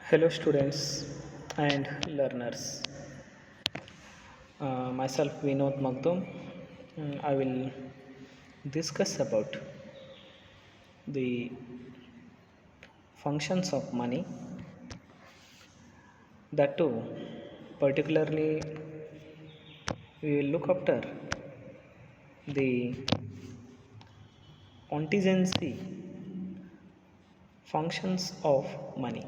Hello, students and learners. Myself Vinod Magdum. I will discuss about the functions of money. That too, particularly, we will look after the contingency functions of money.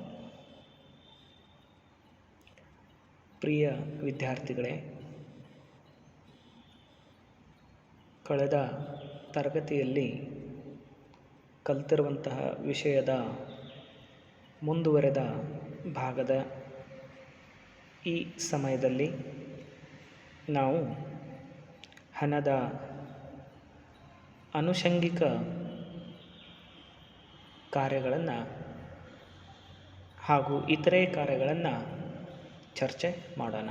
ಪ್ರಿಯ ವಿದ್ಯಾರ್ಥಿಗಳೇ, ಕಳೆದ ತರಗತಿಯಲ್ಲಿ ಕಲಿತಿರುವಂತಹ ವಿಷಯದ ಮುಂದುವರೆದ ಭಾಗದ ಈ ಸಮಯದಲ್ಲಿ ನಾವು ಹಣದ ಆನುಷಂಗಿಕ ಕಾರ್ಯಗಳನ್ನು ಹಾಗೂ ಇತರೆ ಕಾರ್ಯಗಳನ್ನು ಚರ್ಚೆ ಮಾಡೋಣ.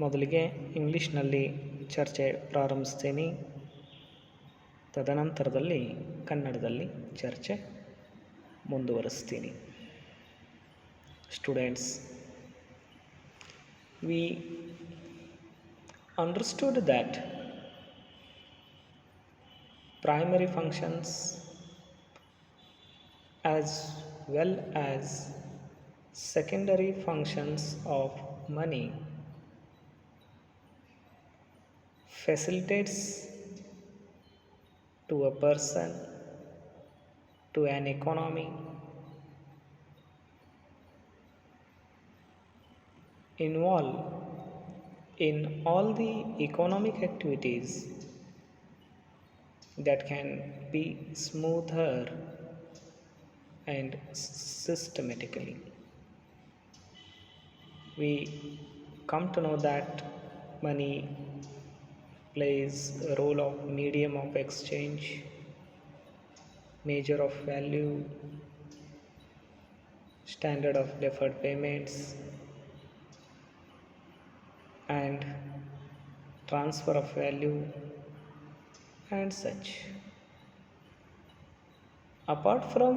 ಮೊದಲಿಗೆ ಇಂಗ್ಲೀಷ್ನಲ್ಲಿ ಚರ್ಚೆ ಪ್ರಾರಂಭಿಸ್ತೀನಿ, ತದನಂತರದಲ್ಲಿ ಕನ್ನಡದಲ್ಲಿ ಚರ್ಚೆ ಮುಂದುವರಿಸ್ತೀನಿ. Students, we understood that primary functions as well as secondary functions of money facilitates to a person, to an economy, involve in all the economic activities that can be smoother and systematically. We come to know that money plays a role of medium of exchange, measure of value, standard of deferred payments, and transfer of value and such. Apart from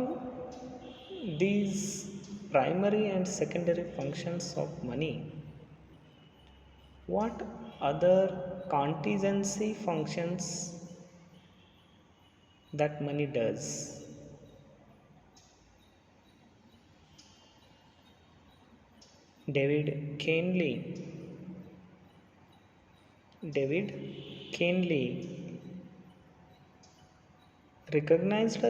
these primary and secondary functions of money, what other contingency functions that money does? David Kennedy recognized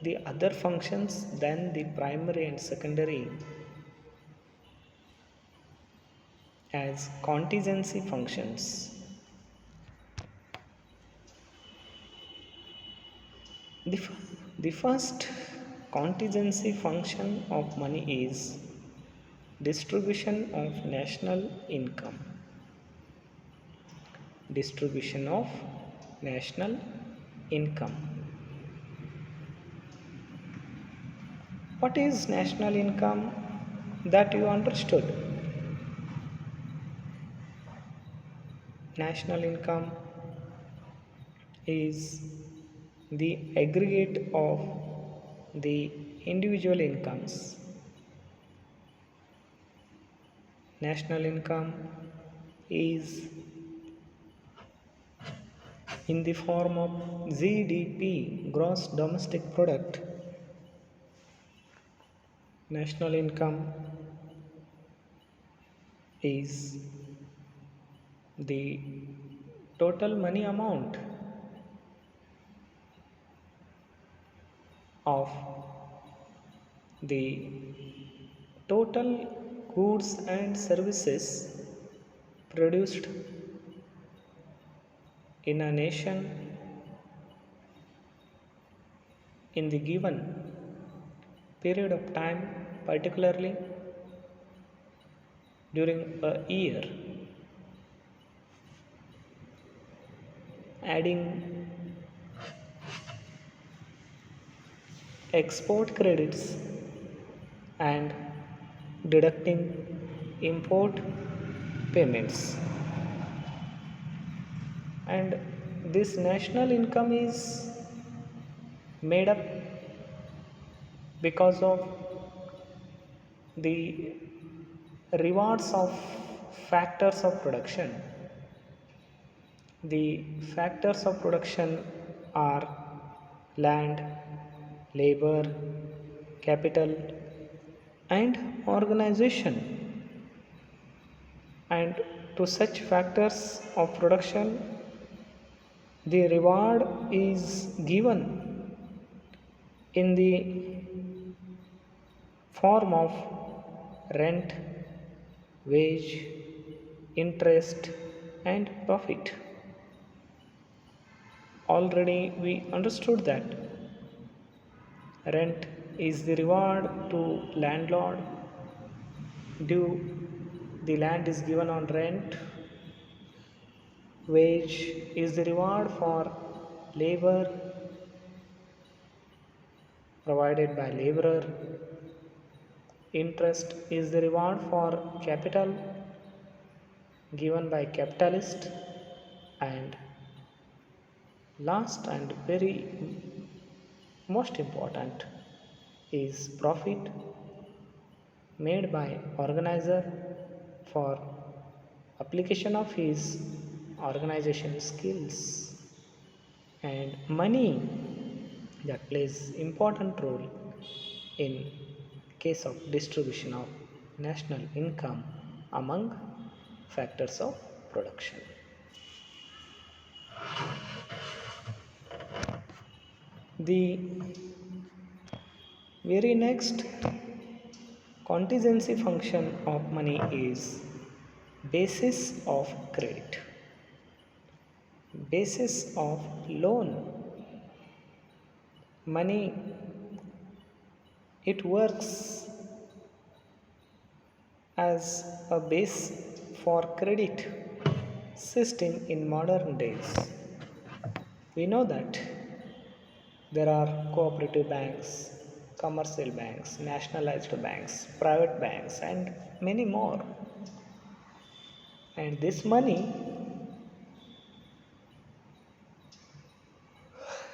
the other functions than the primary and secondary as contingency functions. The first contingency function of money is distribution of national income. Distribution of national income. What is national income that you understood? National income is the aggregate of the individual incomes. National income is in the form of GDP, gross domestic product. National income is the total money amount of the total goods and services produced in a nation in the given period of time, particularly during a year. Adding export credits and deducting import payments. And this national income is made up because of The rewards of factors of production. The factors of production are land, labor, capital, and organization. And to such factors of production, the reward is given in the form of rent, wage, interest, and profit. Already we understood that rent is the reward to landlord due the land is given on rent. Wage is the reward for labor provided by laborer. Interest is the reward for capital given by capitalist. And last and very most important is profit made by organizer for application of his organization skills. And money that plays important role in case of distribution of national income among factors of production. The very next contingency function of money is basis of credit, basis of loan. Money, it works as a base for credit system in modern days. We know that there are cooperative banks, commercial banks, nationalized banks, private banks, and many more. And this money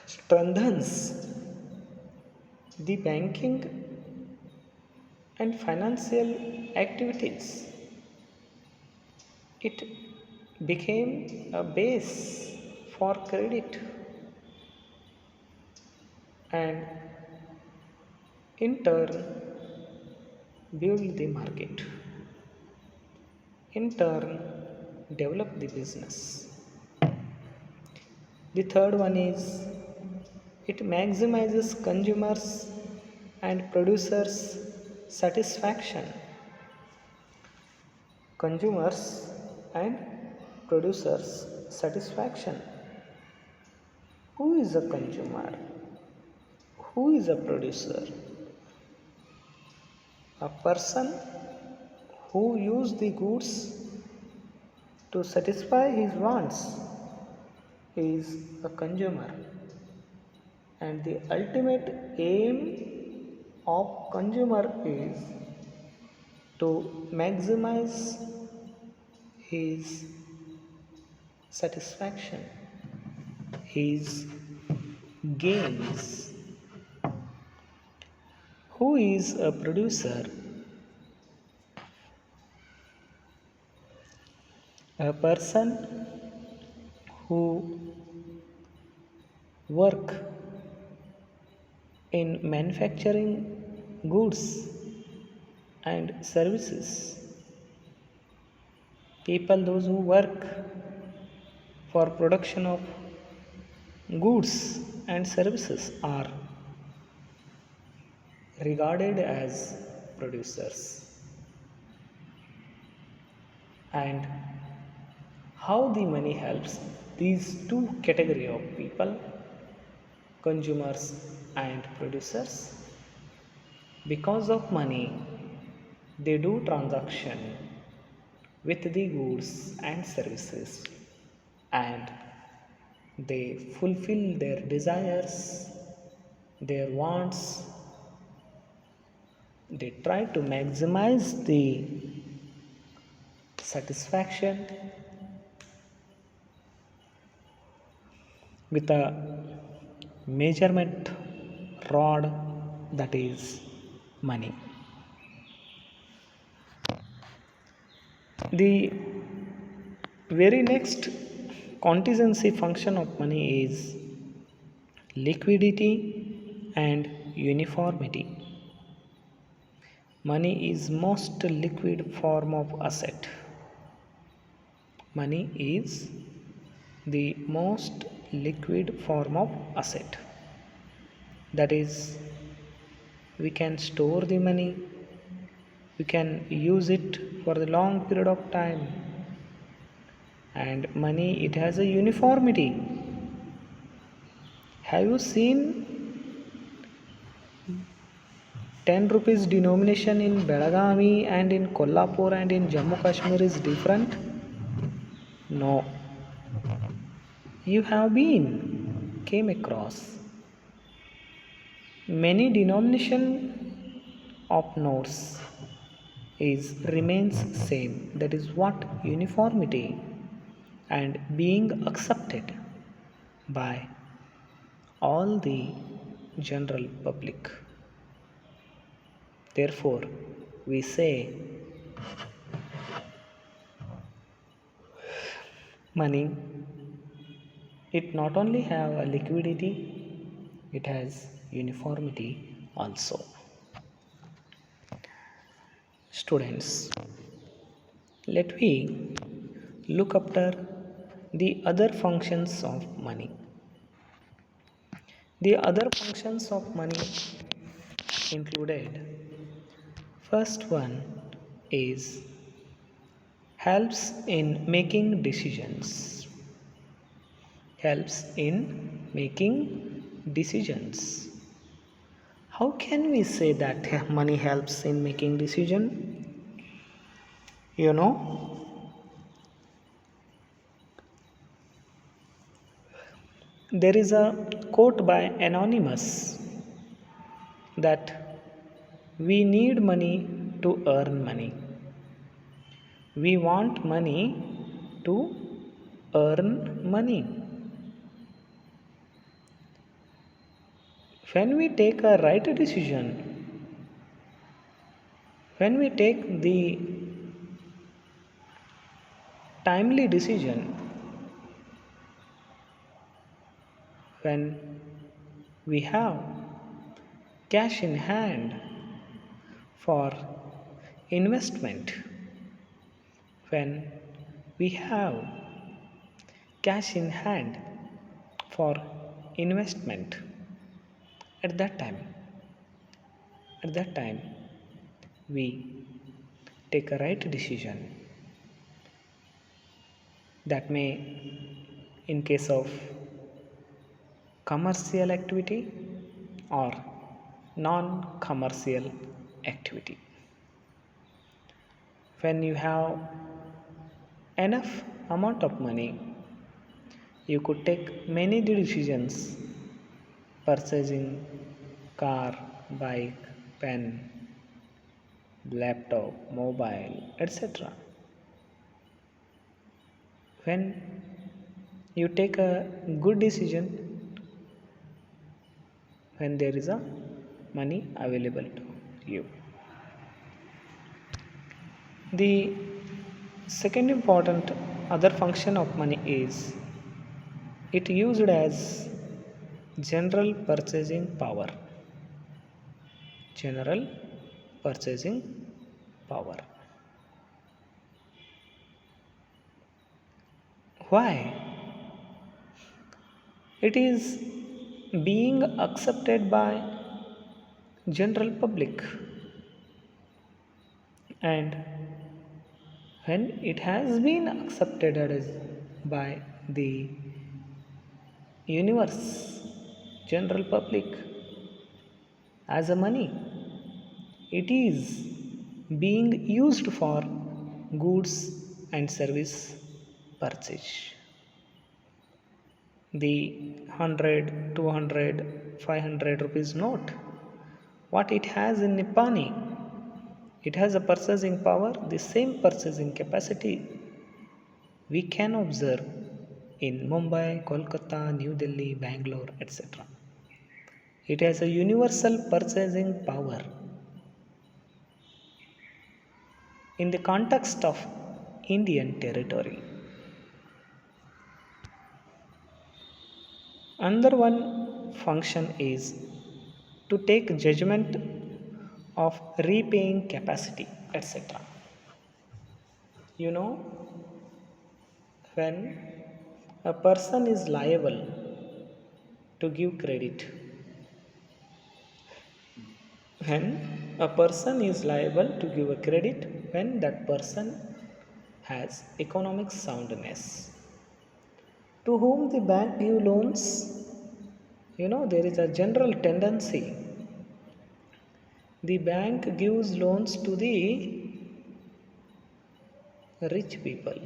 strengthens the banking and financial activities. It became a base for credit, and in turn build the market, in turn develop the business. The third one is it maximizes consumers and producers satisfaction. Consumers and producers satisfaction. Who is a consumer? Who is a producer? A person who uses the goods to satisfy his wants is a consumer. And the ultimate aim of consumer is to maximize his satisfaction, his gains. Who is a producer? A person who work in manufacturing goods and services. People those who work for production of goods and services are regarded as producers. And how the money helps these two category of people, consumers and producers? Because of money they do transaction with the goods and services, and they fulfill their desires, their wants. They try to maximize the satisfaction with a measurement rod, that is money. The very next contingency function of money is liquidity and uniformity. Money is most liquid form of asset. Money is the most liquid form of asset. That is, we can store the money, we can use it for the long period of time, and money, it has a uniformity. Have you seen 10 rupees denomination in Belagavi and in Kolhapur and in Jammu Kashmir is different? No. You have came across many denomination of notes is remains same. That is what uniformity and being accepted by all the general public. Therefore, we say money, it not only have a liquidity, it has uniformity also. Students, let we look after the other functions of money. The other functions of money included, first one is helps in making decisions. Helps in making decisions. How can we say that money helps in making decision? You know, there is a quote by Anonymous that we need money to earn money. We want money to earn money. When we take a right decision, when we take the timely decision, when we have cash in hand for investment, when we have cash in hand for investment, at that time we take a right decision. That may, in case of commercial activity or non-commercial activity. When you have enough amount of money, you could take many decisions: purchasing car, bike, pen, laptop, mobile, etc. When you take a good decision, when there is a money available to you. The second important other function of money is it used as general purchasing power. General purchasing power. Why? It is being accepted by general public, and when it has been accepted as by the universe, general public, as a money, it is being used for goods and service purchase. The 100, 200, 500 rupees note, what it has in Nippani, it has a purchasing power, the same purchasing capacity we can observe in Mumbai, Kolkata, New Delhi, Bangalore, etc. It has a universal purchasing power. In the context of Indian territory. Another one function is to take judgment of repaying capacity, etc. You know, when a person is liable to give credit, when a person is liable to give a credit when that person has economic soundness. To whom the bank give loans, there is a general tendency. The bank gives loans to the rich people.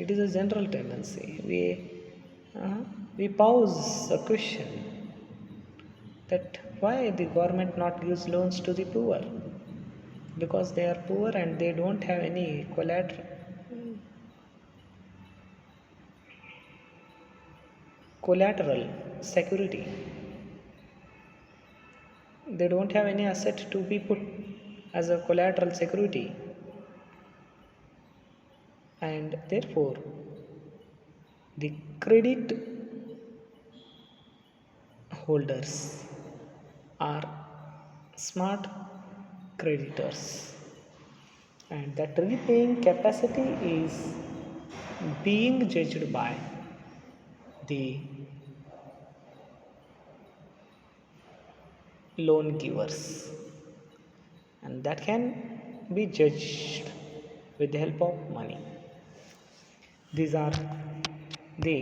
It is a general tendency. We pause a question that why the government not gives loans to the poor, because they are poor and they don't have any collateral security. They don't have any asset to be put as a collateral security, and therefore the credit holders are smart creditors, and that repaying capacity is being judged by the loan givers, and that can be judged with the help of money. These are the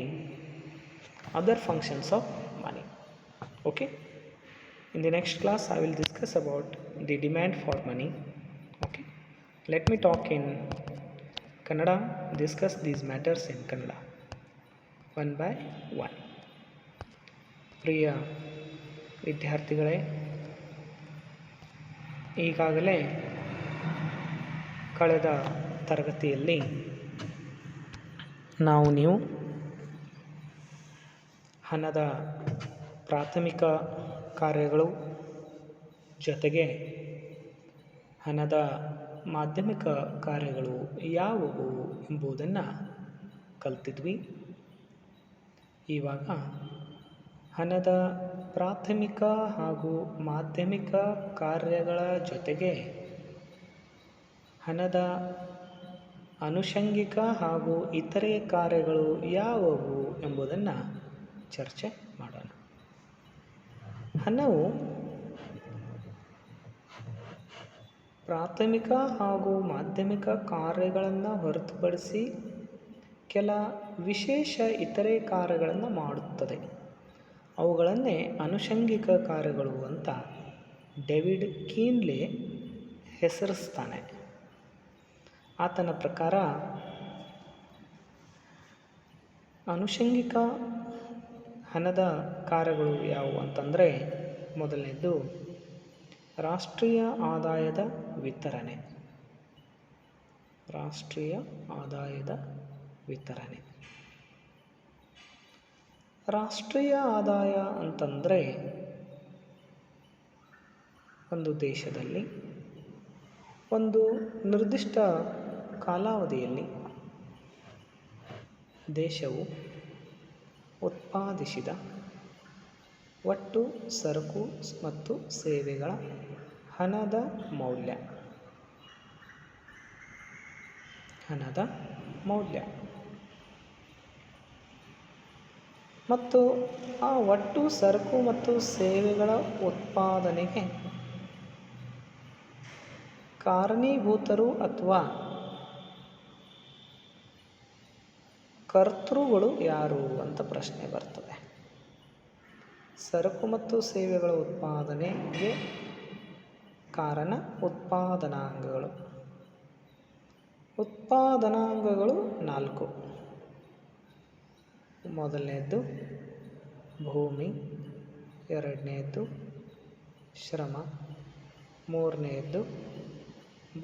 other functions of money. Okay, in the next class I will discuss about the demand for money. Okay, let me talk in Kannada, discuss these matters in Kannada one by one. ಪ್ರಿಯ ವಿದ್ಯಾರ್ಥಿಗಳೇ, ಈಗಾಗಲೇ ಕಳೆದ ತರಗತಿಯಲ್ಲಿ ನೀವು ಹಣದ ಪ್ರಾಥಮಿಕ ಕಾರ್ಯಗಳು ಜೊತೆಗೆ ಹಣದ ಮಾಧ್ಯಮಿಕ ಕಾರ್ಯಗಳು ಯಾವುವು ಎಂಬುದನ್ನು ಕಲಿತಿದ್ವಿ. ಇವಾಗ ಹಣದ ಪ್ರಾಥಮಿಕ ಹಾಗೂ ಮಾಧ್ಯಮಿಕ ಕಾರ್ಯಗಳ ಜೊತೆಗೆ ಹಣದ ಆನುಷಂಗಿಕ ಹಾಗೂ ಇತರೆ ಕಾರ್ಯಗಳು ಯಾವುವು ಎಂಬುದನ್ನು ಚರ್ಚೆ ಮಾಡೋಣ. ಹಣವು ಪ್ರಾಥಮಿಕ ಹಾಗೂ ಮಾಧ್ಯಮಿಕ ಕಾರ್ಯಗಳನ್ನು ಹೊರತುಪಡಿಸಿ ಕೆಲ ವಿಶೇಷ ಇತರೆ ಕಾರ್ಯಗಳನ್ನು ಮಾಡುತ್ತದೆ. ಅವುಗಳನ್ನೇ ಆನುಷಂಗಿಕ ಕಾರ್ಯಗಳು ಅಂತ ಡೇವಿಡ್ ಕೀನ್ಲೆ ಹೆಸರಿಸ್ತಾನೆ. ಆತನ ಪ್ರಕಾರ ಆನುಷಂಗಿಕ ಹಣದ ಕಾರ್ಯಗಳು ಯಾವುವು ಅಂತಂದರೆ, ಮೊದಲನೇದು ರಾಷ್ಟ್ರೀಯ ಆದಾಯದ ವಿತರಣೆ. ರಾಷ್ಟ್ರೀಯ ಆದಾಯದ ವಿತರಣೆ. ರಾಷ್ಟ್ರೀಯ ಆದಾಯ ಅಂತಂದರೆ ಒಂದು ದೇಶದಲ್ಲಿ ಒಂದು ನಿರ್ದಿಷ್ಟ ಕಾಲಾವಧಿಯಲ್ಲಿ ದೇಶವು ಉತ್ಪಾದಿಸಿದ ಒಟ್ಟು ಸರಕು ಮತ್ತು ಸೇವೆಗಳ ಹಣದ ಮೌಲ್ಯ. ಹಣದ ಮೌಲ್ಯ ಮತ್ತು ಆ ಒಟ್ಟು ಸರಕು ಮತ್ತು ಸೇವೆಗಳ ಉತ್ಪಾದನೆಗೆ ಕಾರಣೀಭೂತರು ಅಥವಾ ಕರ್ತೃಗಳು ಯಾರು ಅಂತ ಪ್ರಶ್ನೆ ಬರ್ತದೆ. ಸರಕು ಮತ್ತು ಸೇವೆಗಳ ಉತ್ಪಾದನೆಗೆ ಕಾರಣ ಉತ್ಪಾದನಾಂಗಗಳು. ಉತ್ಪಾದನಾಂಗಗಳು 4. ಮೊದಲನೇದ್ದು ಭೂಮಿ, ಎರಡನೇದ್ದು ಶ್ರಮ, ಮೂರನೆಯದ್ದು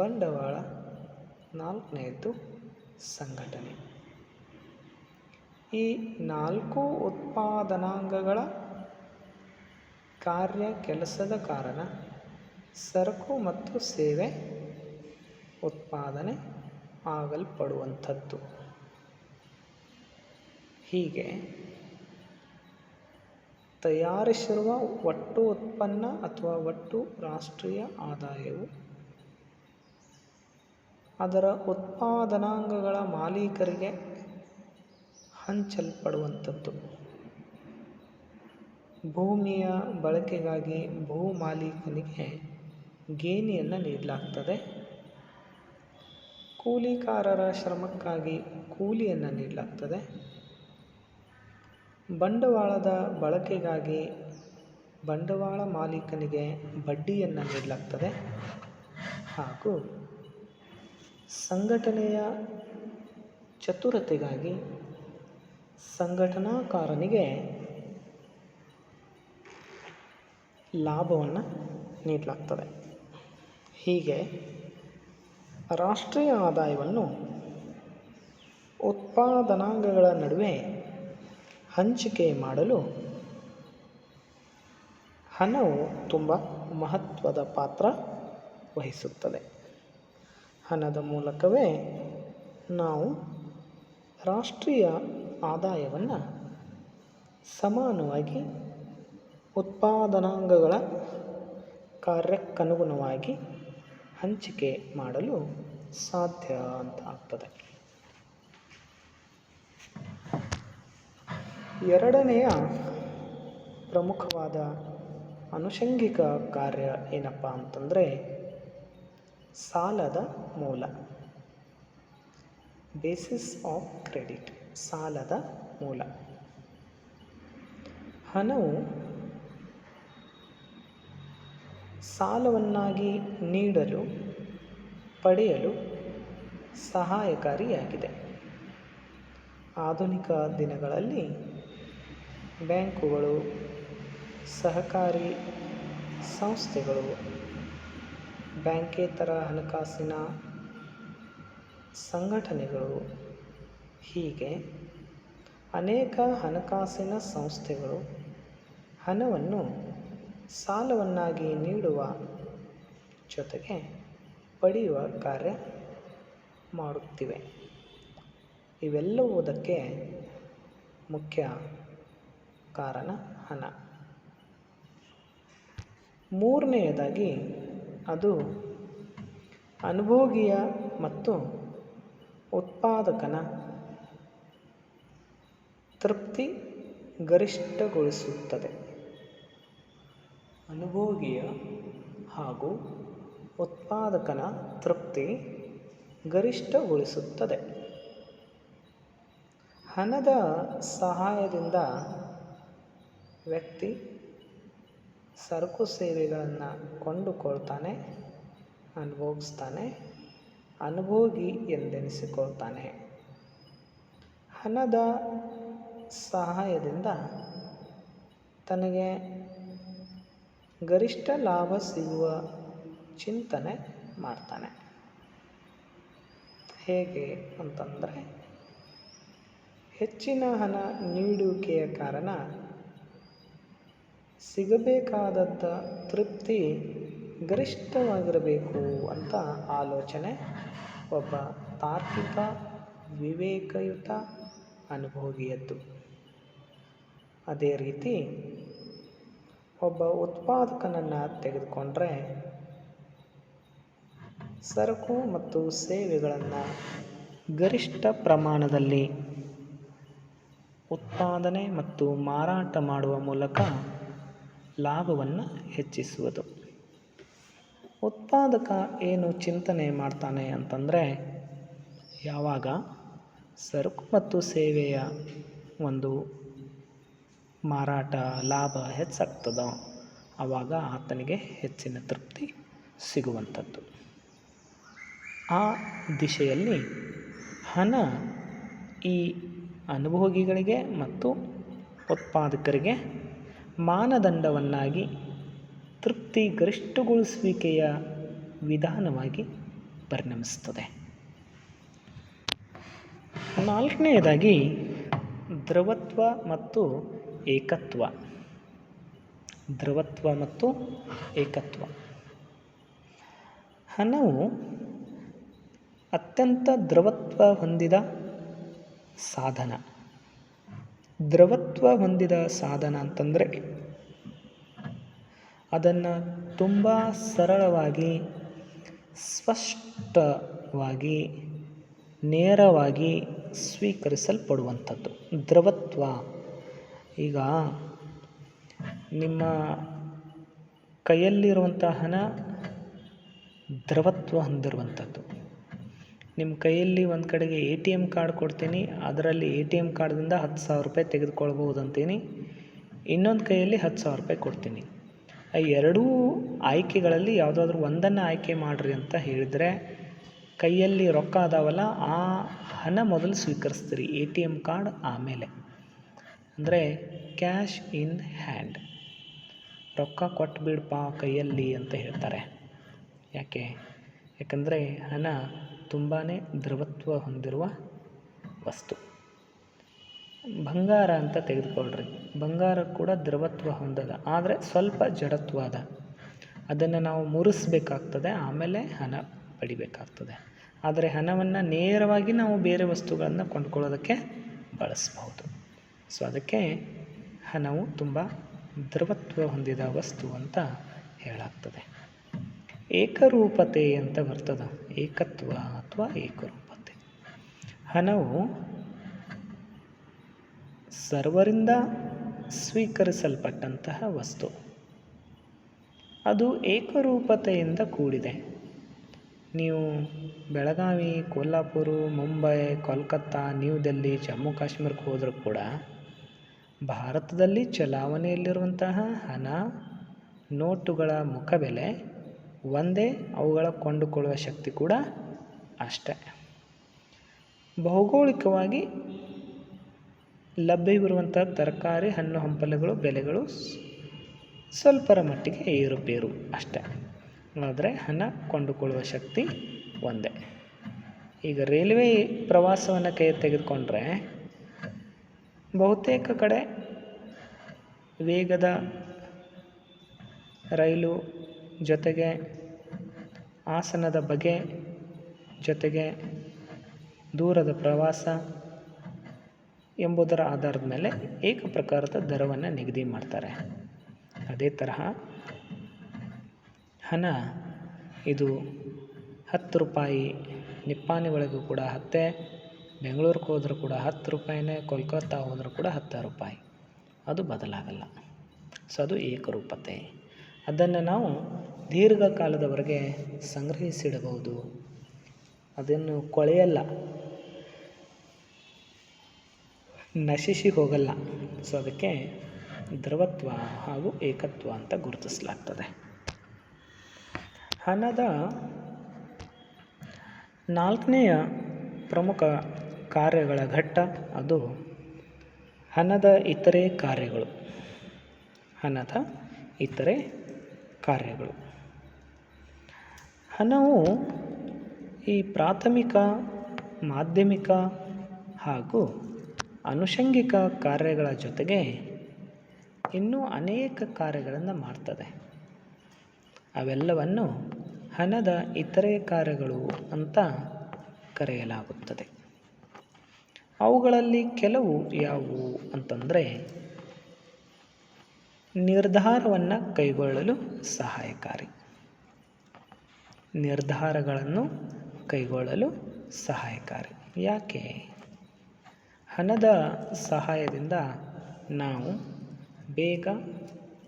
ಬಂಡವಾಳ, ನಾಲ್ಕನೆಯದ್ದು ಸಂಘಟನೆ. ಈ 4 ಉತ್ಪಾದನಾಂಗಗಳ ಕೆಲಸದ ಕಾರಣ ಸರಕು ಮತ್ತು ಸೇವೆ ಉತ್ಪಾದನೆ ಆಗಲ್ಪಡುವಂಥದ್ದು. ಹೀಗೆ ತಯಾರಿಸಿರುವ ಒಟ್ಟು ಉತ್ಪನ್ನ ಅಥವಾ ಒಟ್ಟು ರಾಷ್ಟ್ರೀಯ ಆದಾಯವು ಅದರ ಉತ್ಪಾದನಾಂಗಗಳ ಮಾಲೀಕರಿಗೆ ಹಂಚಲ್ಪಡುವಂಥದ್ದು. ಭೂಮಿಯ ಬಳಕೆಗಾಗಿ ಭೂ ಮಾಲೀಕನಿಗೆ ಗೇಣಿಯನ್ನು ನೀಡಲಾಗ್ತದೆ. ಕೂಲಿಕಾರರ ಶ್ರಮಕ್ಕಾಗಿ ಕೂಲಿಯನ್ನು ನೀಡಲಾಗ್ತದೆ. ಬಂಡವಾಳದ ಬಳಕೆಗಾಗಿ ಬಂಡವಾಳ ಮಾಲೀಕನಿಗೆ ಬಡ್ಡಿಯನ್ನು ನೀಡಲಾಗ್ತದೆ. ಹಾಗೂ ಸಂಘಟನೆಯ ಚತುರತೆಗಾಗಿ ಸಂಘಟನಾಕಾರನಿಗೆ ಲಾಭವನ್ನು ನೀಡಲಾಗ್ತದೆ. ಹೀಗೆ ರಾಷ್ಟ್ರೀಯ ಆದಾಯವನ್ನು ಉತ್ಪಾದನಾಂಗಗಳ ನಡುವೆ ಹಂಚಿಕೆ ಮಾಡಲು ಹಣವು ತುಂಬ ಮಹತ್ವದ ಪಾತ್ರ ವಹಿಸುತ್ತದೆ. ಹಣದ ಮೂಲಕವೇ ನಾವು ರಾಷ್ಟ್ರೀಯ ಆದಾಯವನ್ನು ಸಮಾನವಾಗಿ ಉತ್ಪಾದನಾಂಗಗಳ ಕಾರ್ಯಕ್ಕನುಗುಣವಾಗಿ ಹಂಚಿಕೆ ಮಾಡಲು ಸಾಧ್ಯ ಅಂತ ಆಗ್ತದೆ. ಎರಡನೆಯ ಪ್ರಮುಖವಾದ ಆನುಷಂಗಿಕ ಕಾರ್ಯ ಏನಪ್ಪ ಅಂತಂದರೆ ಸಾಲದ ಮೂಲ, ಬೇಸಿಸ್ ಆಫ್ ಕ್ರೆಡಿಟ್, ಸಾಲದ ಮೂಲ. ಹಣವು ಸಾಲವನ್ನಾಗಿ ನೀಡಲು ಪಡೆಯಲು ಸಹಾಯಕಾರಿಯಾಗಿದೆ. ಆಧುನಿಕ ದಿನಗಳಲ್ಲಿ ಬ್ಯಾಂಕುಗಳು, ಸಹಕಾರಿ ಸಂಸ್ಥೆಗಳು, ಬ್ಯಾಂಕೇತರ ಹಣಕಾಸಿನ ಸಂಘಟನೆಗಳು ಹೀಗೆ ಅನೇಕ ಹಣಕಾಸಿನ ಸಂಸ್ಥೆಗಳು ಹಣವನ್ನು ಸಾಲವನ್ನಾಗಿ ನೀಡುವ ಜೊತೆಗೆ ಪಡೆಯುವ ಕಾರ್ಯ ಮಾಡುತ್ತಿವೆ. ಇವೆಲ್ಲವುದಕ್ಕೆ ಮುಖ್ಯ ಕಾರಣ ಹಣ. ಮೂರನೆಯದಾಗಿ ಅದು ಅನುಭೋಗಿಯ ಮತ್ತು ಉತ್ಪಾದಕನ ತೃಪ್ತಿ ಗರಿಷ್ಠಗೊಳಿಸುತ್ತದೆ. ಅನುಭೋಗಿಯ ಹಾಗೂ ಉತ್ಪಾದಕನ ತೃಪ್ತಿ ಗರಿಷ್ಠಗೊಳಿಸುತ್ತದೆ. ಹಣದ ಸಹಾಯದಿಂದ ವ್ಯಕ್ತಿ ಸರಕು ಸೇವೆಗಳನ್ನು ಕೊಂಡುಕೊಳ್ತಾನೆ, ಅನುಭೋಗಿಸ್ತಾನೆ, ಅನುಭೋಗಿ ಎಂದೆನಿಸಿಕೊಳ್ತಾನೆ. ಹಣದ ಸಹಾಯದಿಂದ ತನಗೆ ಗರಿಷ್ಠ ಲಾಭ ಸಿಗುವ ಚಿಂತನೆ ಮಾಡ್ತಾನೆ. ಹೇಗೆ ಅಂತಂದರೆ ಹೆಚ್ಚಿನ ಹಣ ನೀಡುವಿಕೆಯ ಕಾರಣ ಸಿಗಬೇಕಾದದ್ದ ತೃಪ್ತಿ ಗರಿಷ್ಠವಾಗಿರಬೇಕು ಅಂತ ಆಲೋಚನೆ ಒಬ್ಬ ತಾರ್ಕಿಕ ವಿವೇಕಯುತ ಅನುಭೋಗಿಯದ್ದು. ಅದೇ ರೀತಿ ಒಬ್ಬ ಉತ್ಪಾದಕನನ್ನು ತೆಗೆದುಕೊಂಡ್ರೆ ಸರಕು ಮತ್ತು ಸೇವೆಗಳನ್ನು ಗರಿಷ್ಠ ಪ್ರಮಾಣದಲ್ಲಿ ಉತ್ಪಾದನೆ ಮತ್ತು ಮಾರಾಟ ಮಾಡುವ ಮೂಲಕ ಲಾಭವನ್ನು ಹೆಚ್ಚಿಸುವುದು. ಉತ್ಪಾದಕ ಏನು ಚಿಂತನೆ ಮಾಡ್ತಾನೆ ಅಂತಂದರೆ ಯಾವಾಗ ಸರಕು ಮತ್ತು ಸೇವೆಯ ಒಂದು ಮಾರಾಟ ಲಾಭ ಹೆಚ್ಚಾಗ್ತದೋ ಆವಾಗ ಆತನಿಗೆ ಹೆಚ್ಚಿನ ತೃಪ್ತಿ ಸಿಗುವಂಥದ್ದು. ಆ ದಿಶೆಯಲ್ಲಿ ಹಣ ಈ ಅನುಭೋಗಿಗಳಿಗೆ ಮತ್ತು ಉತ್ಪಾದಕರಿಗೆ ಮಾನದಂಡವನ್ನಾಗಿ ತೃಪ್ತಿ ಗರಿಷ್ಠಗೊಳಿಸುವಿಕೆಯ ವಿಧಾನವಾಗಿ ಪರಿಣಮಿಸುತ್ತದೆ. ನಾಲ್ಕನೆಯದಾಗಿ ದ್ರವತ್ವ ಮತ್ತು ಏಕತ್ವ. ದ್ರವತ್ವ ಮತ್ತು ಏಕತ್ವ. ಹಣವು ಅತ್ಯಂತ ದ್ರವತ್ವ ಹೊಂದಿದ ಸಾಧನ. ದ್ರವತ್ವ ಹೊಂದಿದ ಸಾಧನ ಅಂತಂದರೆ ಅದನ್ನು ತುಂಬ ಸರಳವಾಗಿ, ಸ್ಪಷ್ಟವಾಗಿ, ನೇರವಾಗಿ ಸ್ವೀಕರಿಸಲ್ಪಡುವಂಥದ್ದು ದ್ರವತ್ವ. ಈಗ ನಿಮ್ಮ ಕೈಯಲ್ಲಿರುವಂಥ ಹಣ ದ್ರವತ್ವ ಹೊಂದಿರುವಂಥದ್ದು. ನಿಮ್ಮ ಕೈಯಲ್ಲಿ ಒಂದು ಕಡೆಗೆ ATM ಕಾರ್ಡ್ ಕೊಡ್ತೀನಿ, ಅದರಲ್ಲಿ ATM ಕಾರ್ಡ್ದಿಂದ 10,000 ರೂಪಾಯಿ ತೆಗೆದುಕೊಳ್ಬೋದು ಅಂತೀನಿ, ಇನ್ನೊಂದು ಕೈಯಲ್ಲಿ 10,000 ರೂಪಾಯಿ ಕೊಡ್ತೀನಿ. ಆ ಎರಡೂ ಆಯ್ಕೆಗಳಲ್ಲಿ ಯಾವುದಾದ್ರೂ ಒಂದನ್ನು ಆಯ್ಕೆ ಮಾಡಿರಿ ಅಂತ ಹೇಳಿದರೆ, ಕೈಯಲ್ಲಿ ರೊಕ್ಕ ಅದಾವಲ್ಲ ಆ ಹಣ ಮೊದಲು ಸ್ವೀಕರಿಸ್ತೀರಿ, ATM ಕಾರ್ಡ್ ಆಮೇಲೆ. ಅಂದರೆ ಕ್ಯಾಶ್ ಇನ್ ಹ್ಯಾಂಡ್, ರೊಕ್ಕ ಕೊಟ್ಟು ಬಿಡಪ್ಪ ಕೈಯಲ್ಲಿ ಅಂತ ಹೇಳ್ತಾರೆ. ಯಾಕಂದರೆ ಹಣ ತುಂಬಾ ದ್ರವತ್ವ ಹೊಂದಿರುವ ವಸ್ತು. ಬಂಗಾರ ಅಂತ ತೆಗೆದುಕೊಳ್ಳ್ರಿ, ಬಂಗಾರ ಕೂಡ ದ್ರವತ್ವ ಹೊಂದದ, ಆದರೆ ಸ್ವಲ್ಪ ಜಡತ್ವ ಅದ. ಅದನ್ನು ನಾವು ಮುರಿಸ್ಬೇಕಾಗ್ತದೆ, ಆಮೇಲೆ ಹಣ ಪಡಿಬೇಕಾಗ್ತದೆ. ಆದರೆ ಹಣವನ್ನು ನೇರವಾಗಿ ನಾವು ಬೇರೆ ವಸ್ತುಗಳನ್ನು ಕೊಂಡ್ಕೊಳ್ಳೋದಕ್ಕೆ ಬಳಸ್ಬಹುದು. ಸೊ ಅದಕ್ಕೆ ಹಣವು ತುಂಬ ದ್ರವತ್ವ ಹೊಂದಿದ ವಸ್ತು ಅಂತ ಹೇಳಾಗ್ತದೆ. ಏಕರೂಪತೆ ಅಂತ ಬರ್ತದೆ, ಏಕತ್ವ ಅಥವಾ ಏಕರೂಪತೆ. ಹಣವು ಸರ್ವರಿಂದ ಸ್ವೀಕರಿಸಲ್ಪಟ್ಟಂತಹ ವಸ್ತು, ಅದು ಏಕರೂಪತೆಯಿಂದ ಕೂಡಿದೆ. ನೀವು ಬೆಳಗಾವಿ, ಕೊಲ್ಲಾಪುರ, ಮುಂಬೈ, ಕೋಲ್ಕತ್ತಾ, ನ್ಯೂ ದಿಲ್ಲಿ, ಜಮ್ಮು ಕಾಶ್ಮೀರಕ್ಕೆ ಹೋದರೂ ಕೂಡ ಭಾರತದಲ್ಲಿ ಚಲಾವಣೆಯಲ್ಲಿರುವಂತಹ ಹಣ, ನೋಟುಗಳ ಮುಖಬೆಲೆ ಒಂದೇ, ಅವುಗಳ ಕೊಂಡುಕೊಳ್ಳುವ ಶಕ್ತಿ ಕೂಡ ಅಷ್ಟೇ. ಭೌಗೋಳಿಕವಾಗಿ ಲಭ್ಯವಿರುವಂಥ ತರಕಾರಿ, ಹಣ್ಣು ಹಂಪಲುಗಳು ಬೆಲೆಗಳು ಸ್ವಲ್ಪರ ಮಟ್ಟಿಗೆ ಏರುಪೇರು ಅಷ್ಟೇ, ಆದರೆ ಹಣ ಕೊಂಡುಕೊಳ್ಳುವ ಶಕ್ತಿ ಒಂದೇ. ಈಗ ರೈಲ್ವೆ ಪ್ರವಾಸವನ್ನು ತೆಗೆದುಕೊಂಡ್ರೆ ಬಹುತೇಕ ಕಡೆ ವೇಗದ ರೈಲು ಜೊತೆಗೆ ಆಸನದ ಬಗೆ ಜೊತೆಗೆ ದೂರದ ಪ್ರವಾಸ ಎಂಬುದರ ಆಧಾರದ ಮೇಲೆ ಏಕ ಪ್ರಕಾರದ ದರವನ್ನು ನಿಗದಿ ಮಾಡ್ತಾರೆ. ಅದೇ ತರಹ ಹಣ ಇದು 10 ರೂಪಾಯಿ, ನಿಪ್ಪಾಣಿ ಒಳಗೂ ಕೂಡ 10, ಬೆಂಗಳೂರಿಗೆ ಹೋದರೂ ಕೂಡ 10 ರೂಪಾಯಿನೇ, ಕೋಲ್ಕತ್ತಾ ಹೋದರೂ ಕೂಡ 10 ರೂಪಾಯಿ, ಅದು ಬದಲಾಗಲ್ಲ. ಸೊ ಅದು ಏಕರೂಪತೆ. ಅದನ್ನು ನಾವು ದೀರ್ಘಕಾಲದವರೆಗೆ ಸಂಗ್ರಹಿಸಿಡಬಹುದು, ಅದನ್ನು ಕೊಳೆಯಲ್ಲ, ನಶಿಸಿ ಹೋಗಲ್ಲ. ಸೊ ಅದಕ್ಕೆ ದ್ರವತ್ವ ಹಾಗೂ ಏಕತ್ವ ಅಂತ ಗುರುತಿಸಲಾಗ್ತದೆ. ಹಣದ 4ನೆಯ ಪ್ರಮುಖ ಕಾರ್ಯಗಳ ಘಟ್ಟ ಅದು ಹಣದ ಇತರೆ ಕಾರ್ಯಗಳು. ಹಣದ ಇತರೆ ಕಾರ್ಯಗಳು. ಹಣವು ಈ ಪ್ರಾಥಮಿಕ, ಮಾಧ್ಯಮಿಕ ಹಾಗೂ ಆನುಷಂಗಿಕ ಕಾರ್ಯಗಳ ಜೊತೆಗೆ ಇನ್ನೂ ಅನೇಕ ಕಾರ್ಯಗಳನ್ನು ಮಾಡ್ತದೆ. ಅವೆಲ್ಲವನ್ನು ಹಣದ ಇತರೆ ಕಾರ್ಯಗಳು ಅಂತ ಕರೆಯಲಾಗುತ್ತದೆ. ಅವುಗಳಲ್ಲಿ ಕೆಲವು ಯಾವುವು ಅಂತಂದರೆ, ನಿರ್ಧಾರವನ್ನು ಕೈಗೊಳ್ಳಲು ಸಹಾಯಕಾರಿ. ನಿರ್ಧಾರಗಳನ್ನು ಕೈಗೊಳ್ಳಲು ಸಹಾಯಕಾರಿ. ಯಾಕೆ? ಹಣದ ಸಹಾಯದಿಂದ ನಾವು ಬೇಗ,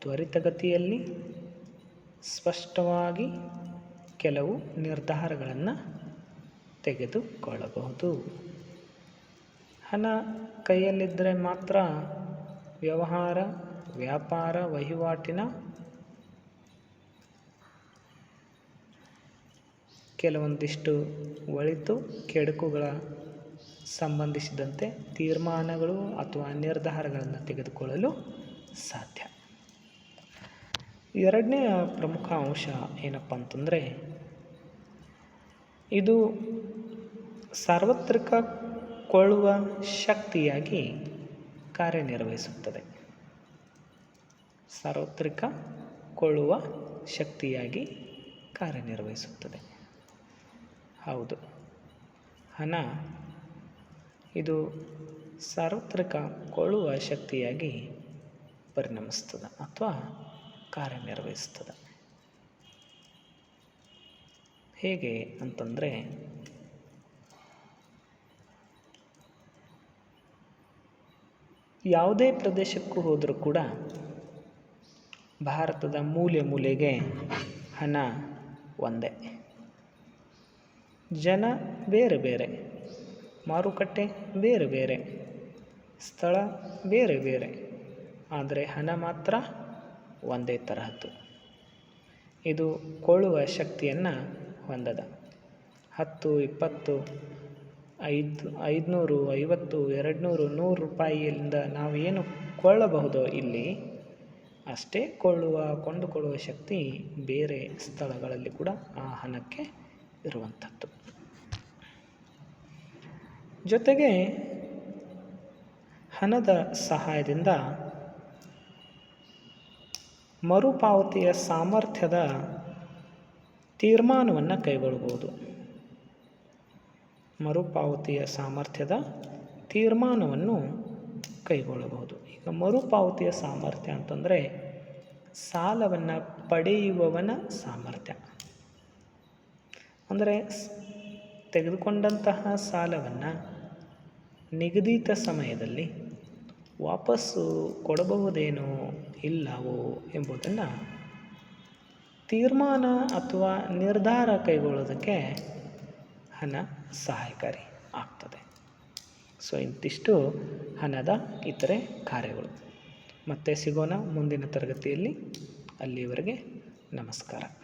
ತ್ವರಿತಗತಿಯಲ್ಲಿ, ಸ್ಪಷ್ಟವಾಗಿ ಕೆಲವು ನಿರ್ಧಾರಗಳನ್ನು ತೆಗೆದುಕೊಳ್ಳಬಹುದು. ಹಣ ಕೈಯಲ್ಲಿದ್ದರೆ ಮಾತ್ರ ವ್ಯವಹಾರ, ವ್ಯಾಪಾರ, ವಹಿವಾಟಿನ ಕೆಲವೊಂದಿಷ್ಟು ಒಳಿತು ಕೆಡುಕುಗಳ ಸಂಬಂಧಿಸಿದಂತೆ ತೀರ್ಮಾನಗಳು ಅಥವಾ ನಿರ್ಧಾರಗಳನ್ನು ತೆಗೆದುಕೊಳ್ಳಲು ಸಾಧ್ಯ. 2ನೆಯ ಪ್ರಮುಖ ಅಂಶ ಏನಪ್ಪ ಅಂತಂದರೆ, ಇದು ಸಾರ್ವತ್ರಿಕ ಕೊಳ್ಳುವ ಶಕ್ತಿಯಾಗಿ ಕಾರ್ಯನಿರ್ವಹಿಸುತ್ತದೆ. ಸಾರ್ವತ್ರಿಕ ಕೊಳ್ಳುವ ಶಕ್ತಿಯಾಗಿ ಕಾರ್ಯನಿರ್ವಹಿಸುತ್ತದೆ. ಹೌದು, ಹಣ ಇದು ಸಾರ್ವತ್ರಿಕ ಕೊಳ್ಳುವ ಶಕ್ತಿಯಾಗಿ ಪರಿಣಮಿಸ್ತದೆ ಅಥವಾ ಕಾರ್ಯನಿರ್ವಹಿಸ್ತದೆ. ಹೇಗೆ ಅಂತಂದರೆ, ಯಾವುದೇ ಪ್ರದೇಶಕ್ಕೂ ಹೋದರೂ ಕೂಡ ಭಾರತದ ಮೂಲೆ ಮೂಲೆಗೆ ಹಣ ಒಂದೇ. ಜನ ಬೇರೆ ಬೇರೆ, ಮಾರುಕಟ್ಟೆ ಬೇರೆ ಬೇರೆ, ಸ್ಥಳ ಬೇರೆ ಬೇರೆ, ಆದರೆ ಹಣ ಮಾತ್ರ ಒಂದೇ ತರಹದ್ದು. ಇದು ಕೊಳ್ಳುವ ಶಕ್ತಿಯನ್ನು ಹೊಂದದ. 10, 20, 500, 50, 200, 100 ರೂಪಾಯಿಯಿಂದ ನಾವು ಏನು ಕೊಳ್ಳಬಹುದೋ ಇಲ್ಲಿ ಅಷ್ಟೇ ಕೊಂಡುಕೊಳ್ಳುವ ಶಕ್ತಿ ಬೇರೆ ಸ್ಥಳಗಳಲ್ಲಿ ಕೂಡ ಆ ಹಣಕ್ಕೆ ಇರುವಂಥದ್ದು. ಜೊತೆಗೆ ಹಣದ ಸಹಾಯದಿಂದ ಮರುಪಾವತಿಯ ಸಾಮರ್ಥ್ಯದ ತೀರ್ಮಾನವನ್ನು ಕೈಗೊಳ್ಳಬಹುದು. ಮರುಪಾವತಿಯ ಸಾಮರ್ಥ್ಯದ ತೀರ್ಮಾನವನ್ನು ಕೈಗೊಳ್ಳಬಹುದು. ಈಗ ಮರುಪಾವತಿಯ ಸಾಮರ್ಥ್ಯ ಅಂತಂದರೆ ಸಾಲವನ್ನು ಪಡೆಯುವವನ ಸಾಮರ್ಥ್ಯ. ಅಂದರೆ ತೆಗೆದುಕೊಂಡಂತಹ ಸಾಲವನ್ನು ನಿಗದಿತ ಸಮಯದಲ್ಲಿ ವಾಪಸ್ಸು ಕೊಡಬಹುದೇನೋ ಇಲ್ಲವೋ ಎಂಬುದನ್ನು ತೀರ್ಮಾನ ಅಥವಾ ನಿರ್ಧಾರ ಕೈಗೊಳ್ಳೋದಕ್ಕೆ ಹಣ ಸಹಾಯಕಾರಿ ಆಗ್ತದೆ. ಸೊ ಇಂತಿಷ್ಟು ಹಣದ ಇತರೆ ಕಾರ್ಯಗಳು. ಮತ್ತೆ ಸಿಗೋಣ ಮುಂದಿನ ತರಗತಿಯಲ್ಲಿ. ಅಲ್ಲಿಯವರೆಗೆ ನಮಸ್ಕಾರ.